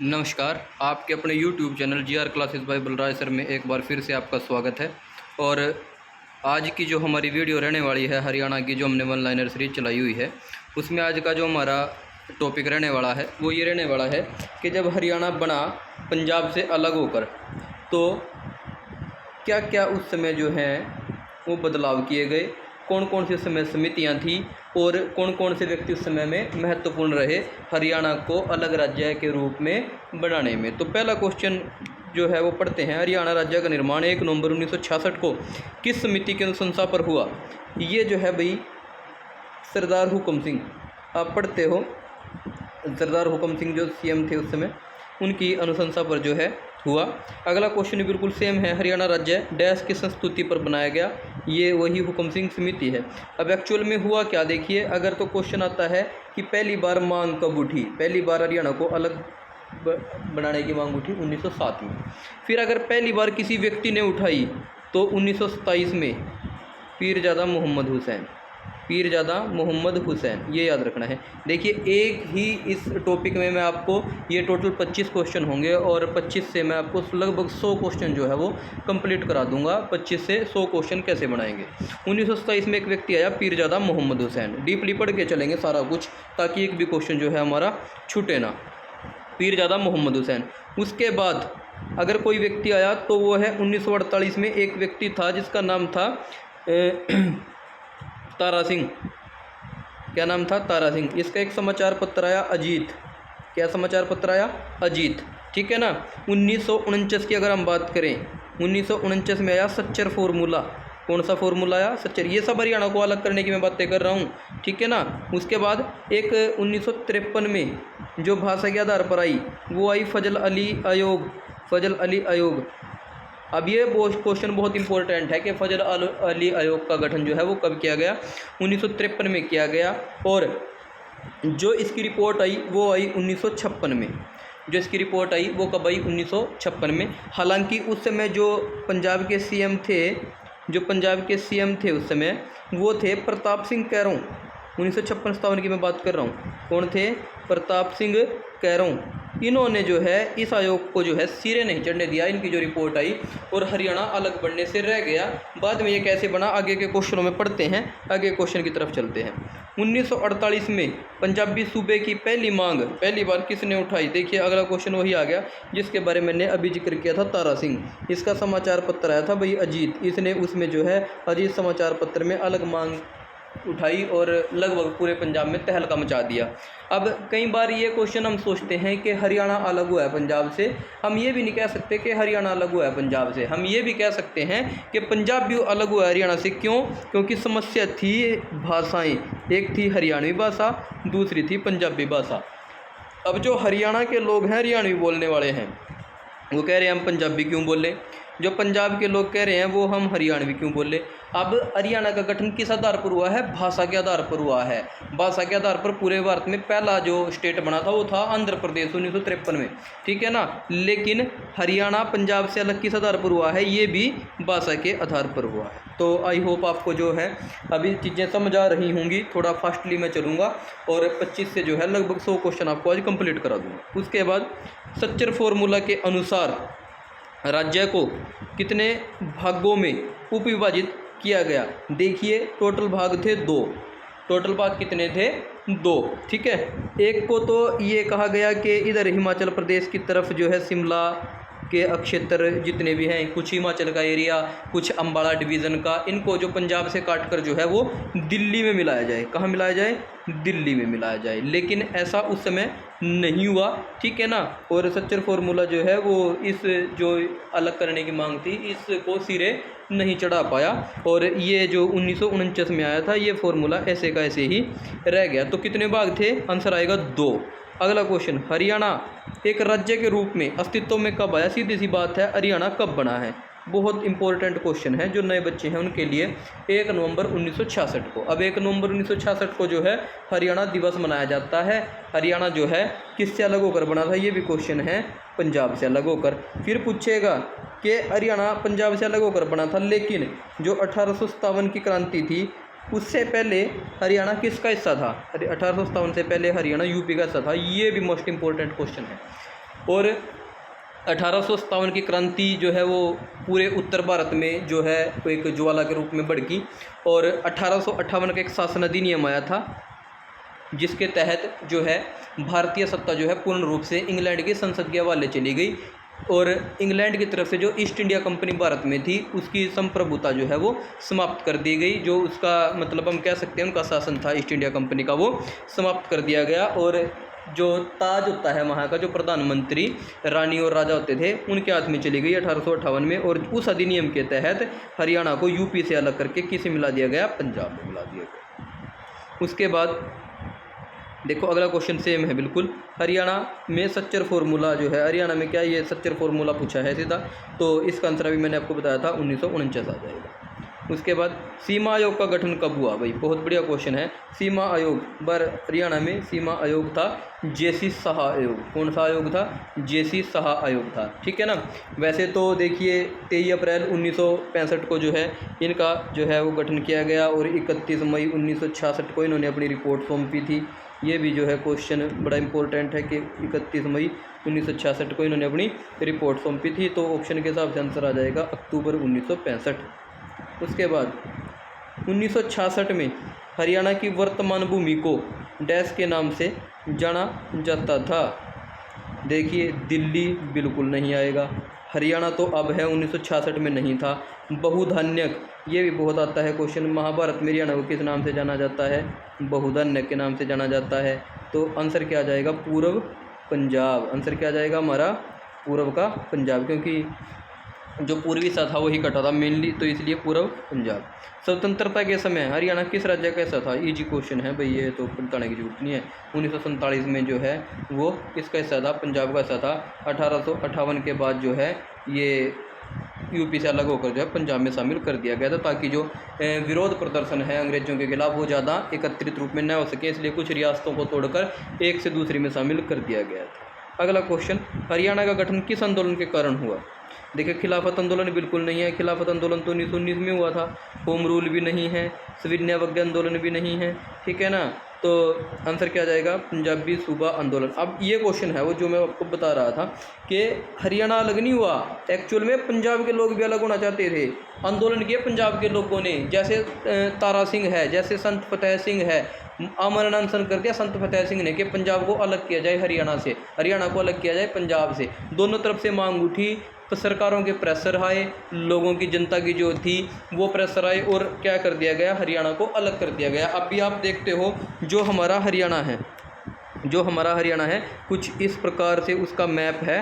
नमस्कार। आपके अपने YouTube channel GR classes bye Balraj sir में एक बार फिर से आपका स्वागत है। और आज की जो हमारी वीडियो रहने वाली है, हरियाणा की जो हमने वन लाइनर सीरीज चलाई हुई है, उसमें आज का जो हमारा टॉपिक रहने वाला है वो ये रहने वाला है कि जब हरियाणा बना पंजाब से अलग होकर, तो क्या क्या उस समय जो है वो बदलाव किए गए, कौन कौन सी उस समय समितियाँ थी और कौन कौन से व्यक्ति उस समय में महत्वपूर्ण रहे हरियाणा को अलग राज्य के रूप में बनाने में। तो पहला क्वेश्चन जो है वो पढ़ते हैं। हरियाणा राज्य का निर्माण 1 नवंबर 1966 को किस समिति के अनुशंसा पर हुआ? ये जो है भाई सरदार हुकम सिंह, आप पढ़ते हो, सरदार हुकम सिंह जो सीएम थे उस समय, उनकी अनुशंसा पर जो है हुआ। अगला क्वेश्चन बिल्कुल सेम है। हरियाणा राज्य डैश की संस्तुति पर बनाया गया? ये वही हुकम सिंह समिति है। अब एक्चुअल में हुआ क्या, देखिए। अगर तो क्वेश्चन आता है कि पहली बार मांग कब उठी, पहली बार हरियाणा को अलग बनाने की मांग उठी 1907 में। फिर अगर पहली बार किसी व्यक्ति ने उठाई तो 1927 में पीरजादा मोहम्मद हुसैन, पीरजादा मोहम्मद हुसैन, ये याद रखना है। देखिए, एक ही इस टॉपिक में मैं आपको ये टोटल 25 क्वेश्चन होंगे और 25 से मैं आपको लगभग 100 क्वेश्चन जो है वो कंप्लीट करा दूंगा। 25 से 100 क्वेश्चन कैसे बनाएंगे। 1927 में एक व्यक्ति आया, पीरजादा मोहम्मद हुसैन। डीपली पढ़ के चलेंगे सारा कुछ, ताकि एक भी क्वेश्चन जो है हमारा छूटे ना। पीरजादा मोहम्मद हुसैन। उसके बाद अगर कोई व्यक्ति आया तो वो है 1948 में एक व्यक्ति था जिसका नाम था तारा सिंह। क्या नाम था? तारा सिंह। इसका एक समाचार पत्र आया अजीत। क्या समाचार पत्र आया? अजीत, ठीक है ना। 1949 की अगर हम बात करें, 1949 में आया सच्चर फार्मूला। कौन सा फार्मूला आया? सच्चर। ये सब हरियाणा को अलग करने की मैं बातें कर रहा हूँ, ठीक है ना। उसके बाद एक 1953 में जो भाषा के आधार पर आई वो आई फजल अली आयोग। फजल अली आयोग। अब ये क्वेश्चन बहुत इंपॉर्टेंट है कि फजल अली आयोग का गठन जो है वो कब किया गया? 1953 में किया गया। और जो इसकी रिपोर्ट आई वो आई 1956 में। जो इसकी रिपोर्ट आई वो कब आई? 1956 में। हालांकि उस समय जो पंजाब के सीएम थे, जो पंजाब के सीएम थे उस समय, वो थे प्रताप सिंह कैरों। 1956-57 की मैं बात कर रहा हूँ। कौन थे? प्रताप सिंह कैरों। इन्होंने जो है इस आयोग को जो है सिरे नहीं चढ़ने दिया, इनकी जो रिपोर्ट आई, और हरियाणा अलग बनने से रह गया। बाद में ये कैसे बना, आगे के क्वेश्चनों में पढ़ते हैं। आगे क्वेश्चन की तरफ चलते हैं। 1948 में पंजाबी सूबे की पहली मांग पहली बार किसने उठाई? देखिए, अगला क्वेश्चन वही आ गया जिसके बारे में मैंने अभी जिक्र किया था, तारा सिंह। इसका समाचार पत्र आया था भाई अजीत। इसने उसमें जो है अजीत समाचार पत्र में अलग मांग उठाई और लगभग पूरे पंजाब में तहलका मचा दिया। अब कई बार ये क्वेश्चन हम सोचते हैं कि हरियाणा अलग हुआ है पंजाब से। हम ये भी नहीं कह सकते कि हरियाणा अलग हुआ है पंजाब से। हम ये भी कह सकते हैं कि पंजाब भी अलग हुआ है हरियाणा से। क्यों? क्योंकि समस्या थी भाषाएं। एक थी हरियाणवी भाषा, दूसरी थी पंजाबी भाषा। अब जो हरियाणा के लोग हैं, हरियाणवी बोलने वाले हैं, वो कह रहे हैं हम पंजाबी क्यों बोलें। जो पंजाब के लोग कह रहे हैं वो हम हरियाणवी क्यों बोले। अब हरियाणा का गठन किस आधार पर हुआ है? भाषा के आधार पर हुआ है। भाषा के आधार पर पूरे भारत में पहला जो स्टेट बना था वो था आंध्र प्रदेश 1953 में, ठीक है ना। लेकिन हरियाणा पंजाब से अलग किस आधार पर हुआ है? ये भी भाषा के आधार पर हुआ है। तो आई होप आपको जो है अभी चीज़ें समझ आ रही होंगी। थोड़ा फास्टली मैं चलूँगा और 25 से जो है लगभग 100 क्वेश्चन आपको आज कंप्लीट करा दूँगा। उसके बाद सच्चर फॉर्मूला के अनुसार राज्य को कितने भागों में उपविभाजित किया गया? देखिए, टोटल भाग थे 2। टोटल भाग कितने थे? 2, ठीक है। एक को तो ये कहा गया कि इधर हिमाचल प्रदेश की तरफ जो है शिमला के अक्षेत्र जितने भी हैं, कुछ हिमाचल का एरिया, कुछ अम्बाला डिवीज़न का, इनको जो पंजाब से काट कर जो है वो दिल्ली में मिलाया जाए। कहाँ मिलाया जाए? दिल्ली में मिलाया जाए। लेकिन ऐसा उस समय नहीं हुआ, ठीक है ना। और सच्चर फार्मूला जो है वो इस जो अलग करने की मांग थी इसको सिरे नहीं चढ़ा पाया, और ये जो 1949 में आया था ये फार्मूला ऐसे का ऐसे ही रह गया। तो कितने भाग थे? आंसर आएगा 2। अगला क्वेश्चन, हरियाणा एक राज्य के रूप में अस्तित्व में कब आया? सीधी सी बात है, हरियाणा कब बना है? बहुत इंपॉर्टेंट क्वेश्चन है जो नए बच्चे हैं उनके लिए। 1 नवंबर 1966 को। अब 1 नवंबर 1966 को जो है हरियाणा दिवस मनाया जाता है। हरियाणा जो है किससे अलग होकर बना था? ये भी क्वेश्चन है, पंजाब से अलग होकर। फिर पूछेगा कि हरियाणा पंजाब से अलग होकर बना था, लेकिन जो 1857 की क्रांति थी उससे पहले हरियाणा किसका हिस्सा था? 1857 से पहले हरियाणा यूपी का हिस्सा था। ये भी मोस्ट इंपॉर्टेंट क्वेश्चन है। और 1857 की क्रांति जो है वो पूरे उत्तर भारत में जो है वो एक ज्वाला के रूप में भड़की और 1858 का एक शासन अधिनियम आया था जिसके तहत जो है भारतीय सत्ता जो है पूर्ण रूप से इंग्लैंड की संसद के हवाले चली गई और इंग्लैंड की तरफ से जो ईस्ट इंडिया कंपनी भारत में थी उसकी संप्रभुता जो है वो समाप्त कर दी गई। जो उसका मतलब हम कह सकते हैं उनका शासन था ईस्ट इंडिया कंपनी का, वो समाप्त कर दिया गया और जो ताज होता है वहाँ का, जो प्रधानमंत्री रानी और राजा होते थे, उनके हाथ में चली गई 1858 में। और उस अधिनियम के तहत हरियाणा को यूपी से अलग करके किसे मिला दिया गया? पंजाब में मिला दिया गया। उसके बाद देखो अगला क्वेश्चन सेम है बिल्कुल। हरियाणा में सच्चर फॉर्मूला जो है, हरियाणा में क्या ये सच्चर फॉर्मूला पूछा है सीधा, तो इसका आंसर अभी मैंने आपको बताया था 1949 आ जाएगा। उसके बाद सीमा आयोग का गठन कब हुआ? भाई बहुत बढ़िया क्वेश्चन है। सीमा आयोग बार हरियाणा में सीमा आयोग था जेसी शाह आयोग। कौन सा आयोग था? जेसी शाह आयोग था, ठीक है ना। वैसे तो देखिए 23 अप्रैल 1965 को जो है इनका जो है वो गठन किया गया और 31 मई 1966 को इन्होंने अपनी रिपोर्ट सौंपी थी। ये भी जो है क्वेश्चन बड़ा इंपॉर्टेंट है कि 31 मई 1966 को इन्होंने अपनी रिपोर्ट सौंपी थी, तो ऑप्शन के हिसाब से आंसर आ जाएगा अक्टूबर 1965। उसके बाद 1966 में हरियाणा की वर्तमान भूमि को डैश के नाम से जाना जाता था। देखिए दिल्ली बिल्कुल नहीं आएगा, हरियाणा तो अब है, 1966 में नहीं था। बहुधान्यक ये भी बहुत आता है क्वेश्चन। महाभारत में हरियाणा को किस नाम से जाना जाता है? बहुधान्यक के नाम से जाना जाता है। तो आंसर क्या आ जाएगा? पूर्व पंजाब। आंसर क्या आ जाएगा हमारा? पूर्व का पंजाब, क्योंकि जो पूर्वी सा था वही कटा था मेनली, तो इसलिए पूर्व पंजाब। स्वतंत्रता के समय हरियाणा किस राज्य का हिस्सा था? इजी क्वेश्चन है भाई, ये तो बताने की जरूरत नहीं है। 1947 में जो है वो किसका हिस्सा था? पंजाब का हिस्सा था। 1858 के बाद जो है ये यूपी से अलग होकर जो है पंजाब में शामिल कर दिया गया था, ताकि जो विरोध प्रदर्शन है अंग्रेजों के खिलाफ वो ज़्यादा एकत्रित रूप में न हो सके, इसलिए कुछ रियासतों को तोड़कर एक से दूसरी में शामिल कर दिया गया था। अगला क्वेश्चन, हरियाणा का गठन किस आंदोलन के कारण हुआ? देखिए खिलाफत आंदोलन बिल्कुल नहीं है, खिलाफत आंदोलन तो 1919 में हुआ था। होम रूल भी नहीं है, सविनय आंदोलन भी नहीं है, ठीक है ना। तो आंसर क्या जाएगा? पंजाबी सूबा आंदोलन। अब ये क्वेश्चन है वो जो मैं आपको बता रहा था कि हरियाणा अलग नहीं हुआ, एक्चुअल में पंजाब के लोग भी अलग होना चाहते थे। आंदोलन किए पंजाब के लोगों ने, जैसे तारा सिंह है, जैसे संत फतेह सिंह है, आमरण अनशन कर दिया संत फतेह सिंह ने कि पंजाब को अलग किया जाए हरियाणा से, हरियाणा को अलग किया जाए पंजाब से। दोनों तरफ से मांग उठी, सरकारों के प्रेशर आए, लोगों की जनता की जो थी वो प्रेशर आए और क्या कर दिया गया? हरियाणा को अलग कर दिया गया। अब भी आप देखते हो जो हमारा हरियाणा है, जो हमारा हरियाणा है कुछ इस प्रकार से उसका मैप है,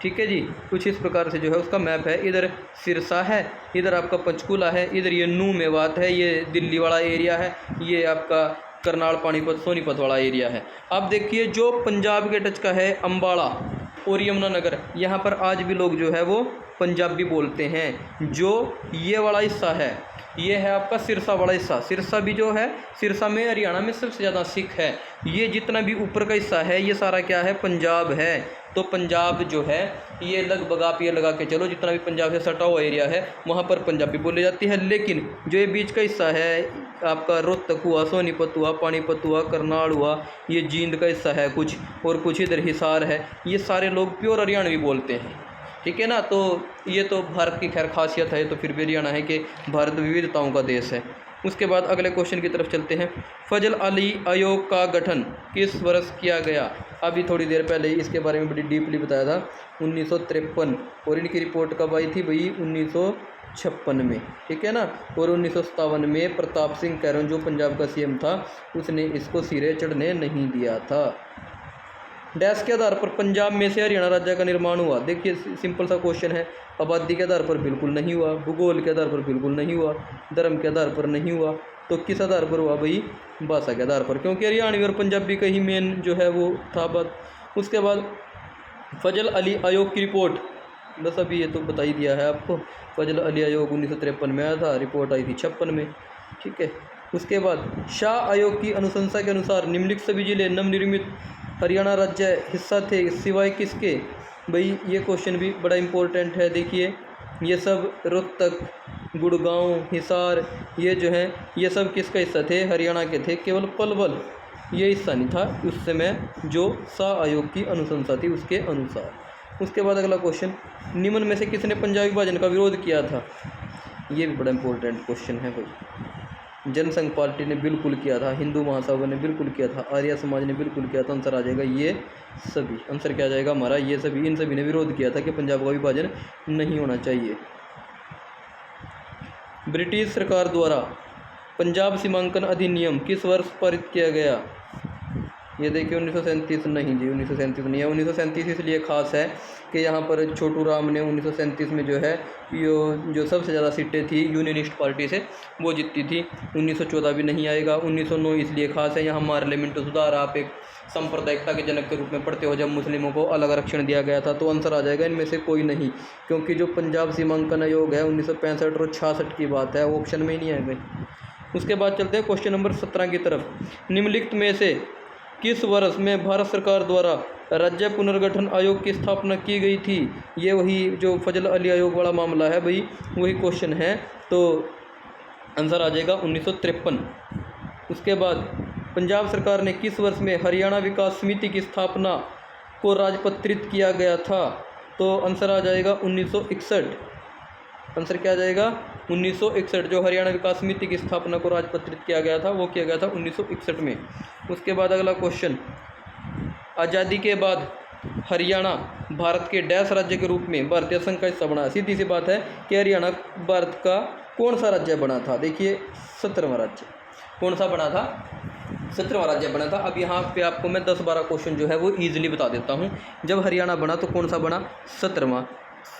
ठीक है जी, कुछ इस प्रकार से जो है उसका मैप है। इधर सिरसा है, इधर आपका पंचकूला है, इधर ये नू मेवात है, ये दिल्ली वाला एरिया है, ये आपका करनाल पानीपत सोनीपत वाला एरिया है। अब देखिए जो पंजाब के टच का है अम्बाड़ा और यमुनानगर, यहाँ पर आज भी लोग जो है वो पंजाबी बोलते हैं। जो ये वाला हिस्सा है ये है आपका सिरसा वाला हिस्सा। सिरसा भी जो है, सिरसा में हरियाणा में सबसे ज़्यादा सिख है। ये जितना भी ऊपर का हिस्सा है ये सारा क्या है? पंजाब है। तो पंजाब जो है ये लगभग आप ये लगा के चलो जितना भी पंजाब से सटा हुआ एरिया है वहाँ पर पंजाबी बोली जाती है। लेकिन जो ये बीच का हिस्सा है आपका रोहतक हुआ, सोनीपत हुआ, पानीपत हुआ, करनाल हुआ, ये जींद का हिस्सा है कुछ, और कुछ इधर हिसार है, ये सारे लोग प्योर हरियाणवी बोलते हैं, ठीक है ना। तो ये तो भारत की खैर खासियत है, तो फिर भी हरियाणा है कि भारत विविधताओं का देश है। उसके बाद अगले क्वेश्चन की तरफ चलते हैं। फजल अली आयोग का गठन किस वर्ष किया गया? अभी थोड़ी देर पहले इसके बारे में बड़ी डीपली बताया था, 1953। और इनकी रिपोर्ट कब आई थी भाई? 1956 में, ठीक है ना। और 1957 में प्रताप सिंह कैरों जो पंजाब का सीएम था उसने इसको सिरे चढ़ने नहीं दिया था। डैश के आधार पर पंजाब में से हरियाणा राज्य का निर्माण हुआ? देखिए सिंपल सा क्वेश्चन है। आबादी के आधार पर बिल्कुल नहीं हुआ, भूगोल के आधार पर बिल्कुल नहीं हुआ, धर्म के आधार पर नहीं हुआ, तो किस आधार पर हुआ भाई? भाषा के आधार पर, क्योंकि हरियाणवी और पंजाबी का ही मेन जो है वो था बात। उसके बाद फजल अली आयोग की रिपोर्ट, बस अभी ये तो बता ही दिया है आपको। फजल अली आयोग 1953 में आया था, रिपोर्ट आई थी 56 में, ठीक है। उसके बाद शाह आयोग की अनुशंसा के अनुसार निम्नलिखित सभी जिले नवनिर्मित हरियाणा राज्य हिस्सा थे सिवाय किसके? भाई ये क्वेश्चन भी बड़ा इंपॉर्टेंट है। देखिए ये सब रोहतक, गुड़गांव, हिसार, ये जो हैं ये सब किसका हिस्सा थे? हरियाणा के थे। केवल पलवल ये हिस्सा नहीं था उस समय जो शाह आयोग की अनुशंसा थी उसके अनुसार। उसके बाद अगला क्वेश्चन, निम्न में से किसने पंजाब विभाजन का विरोध किया था? ये भी बड़ा इंपॉर्टेंट क्वेश्चन है भाई। जनसंघ पार्टी ने बिल्कुल किया था, हिंदू महासभा ने बिल्कुल किया था, आर्य समाज ने बिल्कुल किया था। आंसर आ जाएगा ये सभी। आंसर क्या आ जाएगा हमारा? ये सभी। इन सभी ने विरोध किया था कि पंजाब का विभाजन नहीं होना चाहिए। ब्रिटिश सरकार द्वारा पंजाब सीमांकन अधिनियम किस वर्ष पारित किया गया? ये देखिए 1937 नहीं जी, 1937 नहीं है। 1937 इसलिए खास है कि यहाँ पर छोटू राम ने 1937 में जो है जो सबसे ज़्यादा सीटें थी यूनियनिस्ट पार्टी से वो जीती थी। 1914 भी नहीं आएगा। 1909 इसलिए खास है, यहाँ पार्लियामेंट सुधार आप एक सांप्रदायिकता के जनक के रूप में पढ़ते हो, जब मुस्लिमों को अलग आरक्षण दिया गया था। तो आंसर आ जाएगा इनमें से कोई नहीं, क्योंकि जो पंजाब सीमांकन आयोग है 1965 और 66 की बात है, ऑप्शन में ही नहीं आएगा। उसके बाद चलते हैं क्वेश्चन नंबर 17 की तरफ। निम्नलिखित में से किस वर्ष में भारत सरकार द्वारा राज्य पुनर्गठन आयोग की स्थापना की गई थी? ये वही जो फजल अली आयोग वाला मामला है भाई, वही क्वेश्चन है। तो आंसर आ जाएगा 1953। उसके बाद पंजाब सरकार ने किस वर्ष में हरियाणा विकास समिति की स्थापना को राजपत्रित किया गया था? तो आंसर आ जाएगा 1961। आंसर क्या आ जाएगा? 1961। जो हरियाणा विकास समिति की स्थापना को राजपत्रित किया गया था वो किया गया था 1961 में। उसके बाद अगला क्वेश्चन, आज़ादी के बाद हरियाणा भारत के डैश राज्य के रूप में भारतीय संघ का हिस्सा बना। सीधी सी बात है कि हरियाणा भारत का कौन सा राज्य बना था? देखिए 17वां राज्य। कौन सा बना था? 17वां राज्य बना था। अब यहाँ पे आपको मैं 10-12 क्वेश्चन जो है वो ईजिली बता देता हूँ। जब हरियाणा बना तो कौन सा बना? 17वां।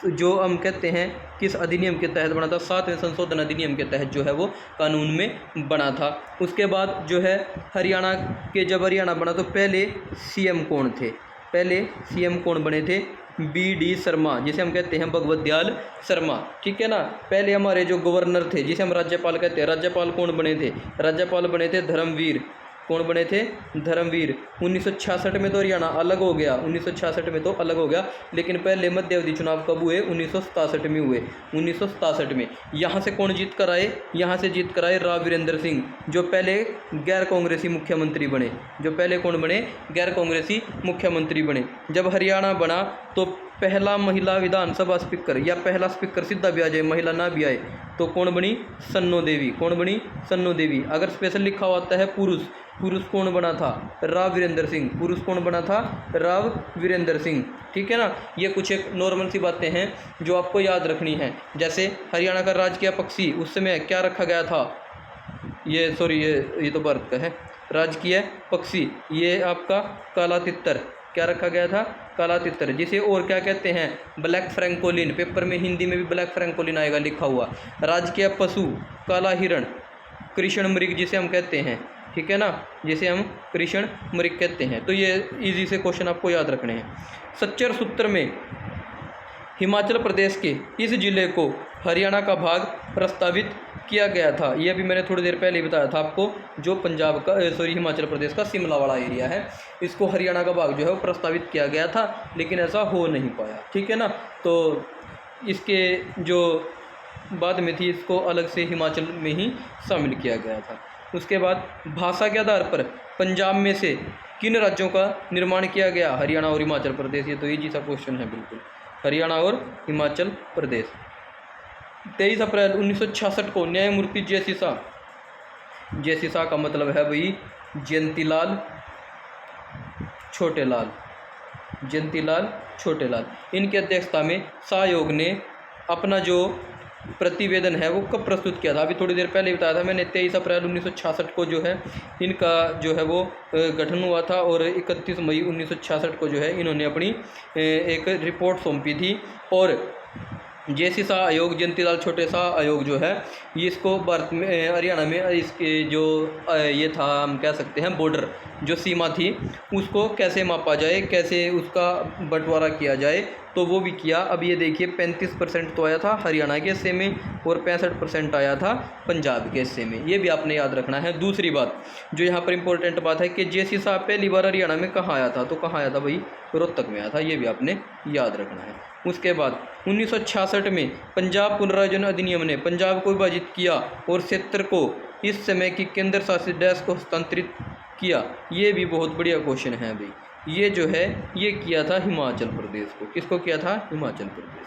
जो हम कहते हैं किस अधिनियम के तहत बना था? 7वें संशोधन अधिनियम के तहत जो है वो कानून में बना था। उसके बाद जो है हरियाणा के जब हरियाणा बना तो पहले सीएम कौन थे? पहले सीएम कौन बने थे? BD शर्मा, जिसे हम कहते हैं भगवत दयाल शर्मा, ठीक है ना। पहले हमारे जो गवर्नर थे जिसे हम राज्यपाल कहते हैं, राज्यपाल कौन बने थे? राज्यपाल बने थे धर्मवीर। कौन बने थे? धर्मवीर। 1966 में तो हरियाणा अलग हो गया, 1966 में तो अलग हो गया, लेकिन पहले मध्य अवधि चुनाव कब हुए? 1967 में हुए। 1967 में यहाँ से कौन जीत कर आए? यहाँ से जीत कर आए राव वीरेंद्र सिंह, जो पहले गैर कांग्रेसी मुख्यमंत्री बने। जो पहले कौन बने? गैर कांग्रेसी मुख्यमंत्री बने। जब हरियाणा बना तो पहला महिला विधानसभा स्पीकर या पहला स्पीकर सीधा भी आ जाए, महिला ना भी आए, तो कौन बनी? सन्नो देवी। कौन बनी? सन्नो देवी। अगर स्पेशल लिखा होता है पुरुष, पुरुष कौन बना था? राव वीरेंद्र सिंह। पुरुष कौन बना था? राव वीरेंद्र सिंह, ठीक है ना। ये कुछ एक नॉर्मल सी बातें हैं जो आपको याद रखनी है। जैसे हरियाणा का राजकीय पक्षी उस समय क्या रखा गया था? ये तो भारत का है। राजकीय पक्षी ये आपका काला तितर। क्या रखा गया था? काला तितर, जिसे और क्या कहते हैं? Black francolin. पेपर में हिंदी में भी ब्लैक फ्रैंकोलिन आएगा लिखा हुआ। राजकीय पशु काला हिरण, कृष्ण मृग जिसे हम कहते हैं, ठीक है ना, जिसे हम कृष्ण मृग कहते हैं। तो ये इजी से क्वेश्चन आपको याद रखने हैं। सच्चर सूत्र में हिमाचल प्रदेश के इस जिले को हरियाणा का भाग प्रस्तावित किया गया था। ये भी मैंने थोड़ी देर पहले बताया था आपको। जो पंजाब का हिमाचल प्रदेश का शिमला वाला एरिया है, इसको हरियाणा का भाग जो है वो प्रस्तावित किया गया था, लेकिन ऐसा हो नहीं पाया, ठीक है ना। तो इसके जो बाद में थी इसको अलग से हिमाचल में ही शामिल किया गया था। उसके बाद भाषा के आधार पर पंजाब में से किन राज्यों का निर्माण किया गया? हरियाणा और हिमाचल प्रदेश। ये तो ईजी सा क्वेश्चन है बिल्कुल, हरियाणा और हिमाचल प्रदेश। 23 अप्रैल 1966 को न्यायमूर्ति जेसी शाह का मतलब है भाई जयंतीलाल छोटेलाल, जयंतीलाल छोटेलाल, इनकी अध्यक्षता में शाह आयोग ने अपना जो प्रतिवेदन है वो कब प्रस्तुत किया था? अभी थोड़ी देर पहले बताया था मैंने। 23 अप्रैल 1966 को जो है इनका जो है वो गठन हुआ था, और 31 मई 1966 को जो है इन्होंने अपनी एक रिपोर्ट सौंपी थी। और जेसी शाह आयोग, जयंतीलाल छोटे शाह आयोग जो है ये इसको भारत में हरियाणा में इसके जो ये था हम कह सकते हैं बॉर्डर जो सीमा थी उसको कैसे मापा जाए, कैसे उसका बंटवारा किया जाए, तो वो भी किया। अब ये देखिए 35% तो आया था हरियाणा के हिस्से में और 65% आया था पंजाब के हिस्से में। ये भी आपने याद रखना है। दूसरी बात जो यहाँ पर इंपॉर्टेंट बात है कि जेसी शाह पहली बार हरियाणा में कहाँ आया था? तो कहाँ आया था भाई? रोहतक में आया था। ये भी आपने याद रखना है। उसके बाद 1966 में पंजाब पुनर्विभाजन अधिनियम ने पंजाब को विभाजित किया और क्षेत्र को इस समय की केंद्र शासित प्रदेश को हस्तांतरित किया? ये भी बहुत बढ़िया क्वेश्चन है भाई। ये जो है ये किया था हिमाचल प्रदेश को। किसको किया था? हिमाचल प्रदेश।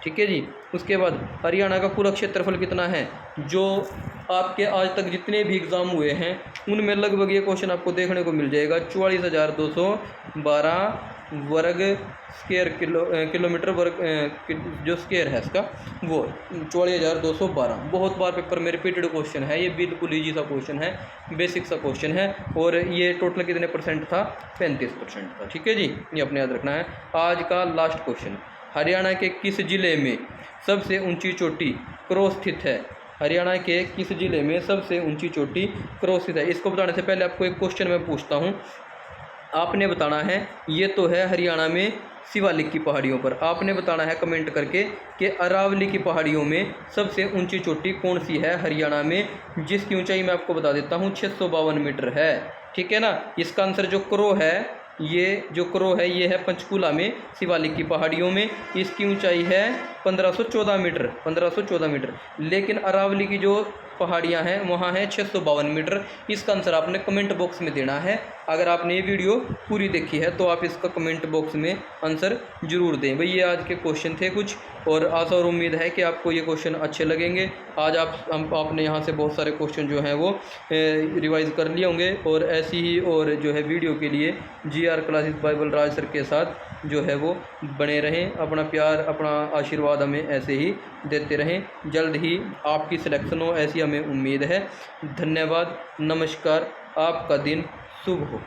ठीक है जी। उसके बाद हरियाणा का पूरा क्षेत्रफल कितना है? जो आपके आज तक जितने भी एग्ज़ाम हुए हैं उनमें लगभग ये क्वेश्चन आपको देखने को मिल जाएगा। 44,212 वर्ग स्क्वायर किलोमीटर वर्ग जो स्क्वायर है इसका वो 44,212। बहुत बार पेपर में रिपीटेड क्वेश्चन है, ये बिल्कुल ईजी सा क्वेश्चन है, बेसिक सा क्वेश्चन है। और ये टोटल कितने परसेंट था? 35% था। ठीक है जी, ये अपने याद रखना है। आज का लास्ट क्वेश्चन, हरियाणा के किस जिले में सबसे ऊंची चोटी क्रोस स्थित है? हरियाणा के किस जिले में सबसे ऊंची चोटी क्रोस स्थित है? इसको बताने से पहले आपको एक क्वेश्चन मैं पूछता हूँ, आपने बताना है। ये तो है हरियाणा में शिवालिक की पहाड़ियों पर। आपने बताना है कमेंट करके कि अरावली की पहाड़ियों में सबसे ऊंची चोटी कौन सी है हरियाणा में, जिसकी ऊंचाई मैं आपको बता देता हूँ 652 मीटर है। ठीक है ना। इसका आंसर जो क्रो है, ये जो क्रो है ये है पंचकूला में शिवालिक की पहाड़ियों में। इसकी ऊंचाई है 1514 मीटर, 1514 मीटर। लेकिन अरावली की जो पहाड़ियाँ हैं वहाँ है 652 मीटर। इसका आंसर आपने कमेंट बॉक्स में देना है। अगर आपने ये वीडियो पूरी देखी है तो आप इसका कमेंट बॉक्स में आंसर जरूर दें। भाई ये आज के क्वेश्चन थे कुछ, और आशा और उम्मीद है कि आपको ये क्वेश्चन अच्छे लगेंगे। आज आपने यहाँ से बहुत सारे क्वेश्चन जो हैं वो रिवाइज कर लिए होंगे। और ऐसी ही और जो है वीडियो के लिए GR क्लासेस बाइबल राज सर के साथ जो है वो बने रहें। अपना प्यार, अपना आशीर्वाद हमें ऐसे ही देते रहें। जल्द ही आपकी सिलेक्शन हो ऐसी हमें उम्मीद है। धन्यवाद, नमस्कार, आपका दिन शुभ हो।